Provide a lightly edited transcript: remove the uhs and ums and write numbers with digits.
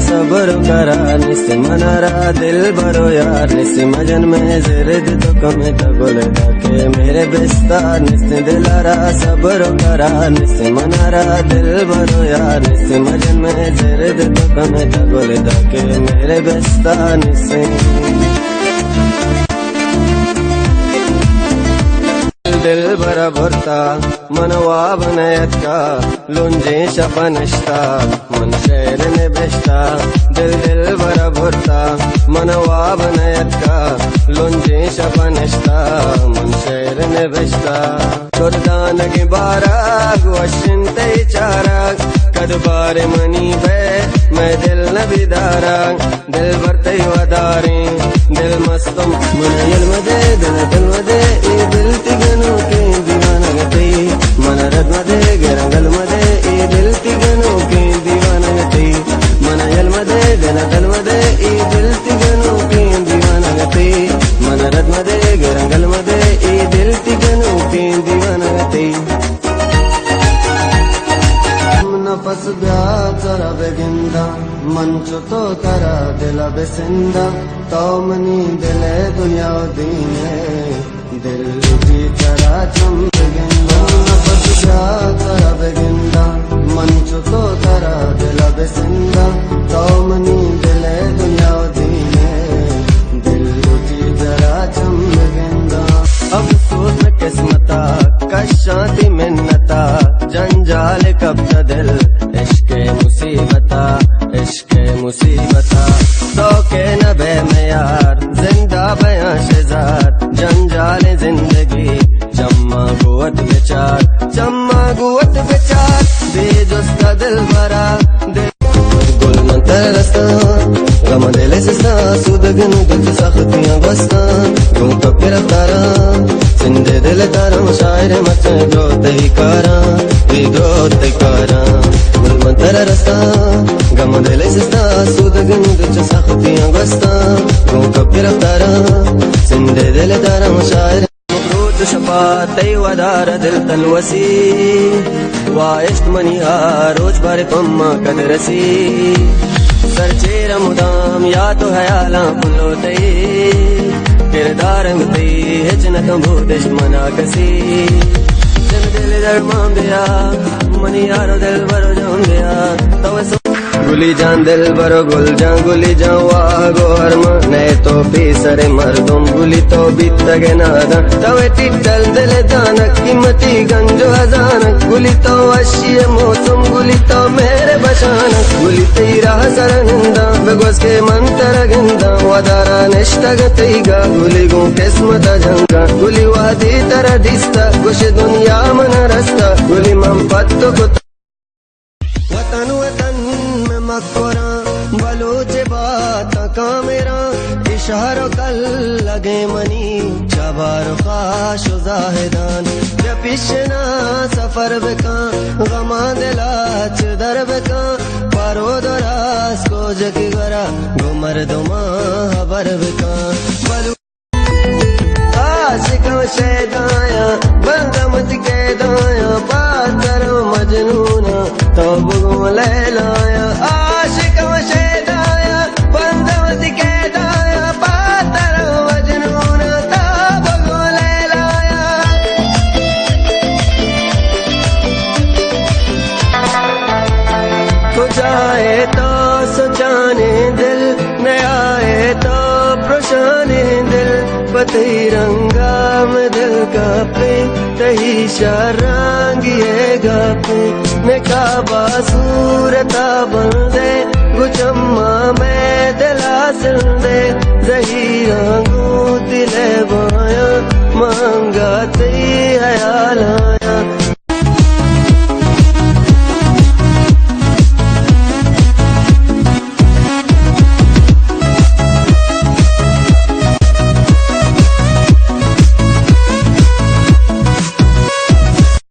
सब्र करा निस्से मनारा दिल भरो यार निस्से मजन में जिरद तो कमे तगुल के मेरे बिस्तार निस्से दिलारा सब्र करा निस्से मनारा दिल भरो यार निस्से मजन में जिरद तो कमे तगुल के मेरे बिस्तार निस्से दिल भरा भरता मनवा बनयत का लुंजे शपनश्ता मन शहर ने बेचता दिल भरा भरता मनवा बनयत का लुंजे शपनश्ता मन शहर ने बेचता कुर्दान के बारा गुशन ते चारा कद बारे मनी बे मैं दिल न बिदारा दिल भरते वदारे दिल मस्तम मन यलमदे दिल मदे दिल तिगनो के दीवाना गते मन रद मदे गरंगल मदे दिल तिगनो के दीवाना गते मन यलमदे दिल मदे दिल तिगनो के दीवाना गते मन रद मदे गरंगल मदे दिल तिगनो के दीवाना गते नफस ब्याचरा बेगिंदा मंचो तो करा दिला बेसिंदा तो मनी दिले दुनिया दीने दिल की चरा चम बेगिंदा नफस ब्याचरा बेगिंदा मंचो तो करा दिला बेसिंदा तो मनी दिले दुनिया दीने दिल की चरा चम बेगिंदा अब सोच में किस्मता कशांति मिन्नता जंजाल कब दिल इश्क़े मुसीबता तो के नबे में यार जिंदा बयां शेजार जंजाल जिंदगी चम्मा गुवत विचार बेजुस्ता दिल भरा गुल मंतर रस्ता गम दिल से सुदगन तुझ सख्तियां बस्ता तू कब गिरफ्तारा जिंदे दिल तारा शायर मत ग्रोते कारा गुल मंतर रस्ता गम दिल से सुदगन तुझ सख्तियां बस्ता तू कब गिरफ्तारा जिंदे दिल तारा शायर शफातई वदार दिल तलवसी वाइश्त मनिया रोज बारे पम्मा कदरसी सरचेर मुदाम या तो हयाला पुलोतई किरदार मती हिच न कंभू दुश्मना कसी दिल दिल दरमाम दिया मनी यारो दिल भरो जान दिया तो गुली जान दिल भरो गुल जान गुली जान वाह गोहरमा नए तो बेसरे मर्दुम गुली तो बीतगे नादा तवे टिटल दिल दानक कीमती गंजो हजानक गुली तो अशिय मौसम गुली तो मेरे बशानक गुली तेरा सरनिंदा बेगोस के मंतर गिंदा वदारा निष्ठग तेगा गुली गो किस्मत जंगा गुली वादी तरह दिस्ता कुछ दुनिया मन रस्ता गुली मम पत्तो को वतन में मकोरा बलूच बात का मेरा इशारों कल लगे मनी जबार खाश जाहिदान पिछना सफर बेका गमा दिलाच दर बेका पारो दरास को जगी गरा गुमर दुमा हबर बेका बलू आशिक शेदाया बंदमत के दाया पातर मजनूना तो बुगम लैलाया आशिक शेदाया बंदमत के दाया पातर मजनूना तो बुगम लैलाया कुछ आए तो सुजाने दिल न आए तो प्रशाने दिल पति रंगा में दिल का पे तही शरांगिए गापे ने काबा सूरता बंदे गुचम्मा में दिला सिल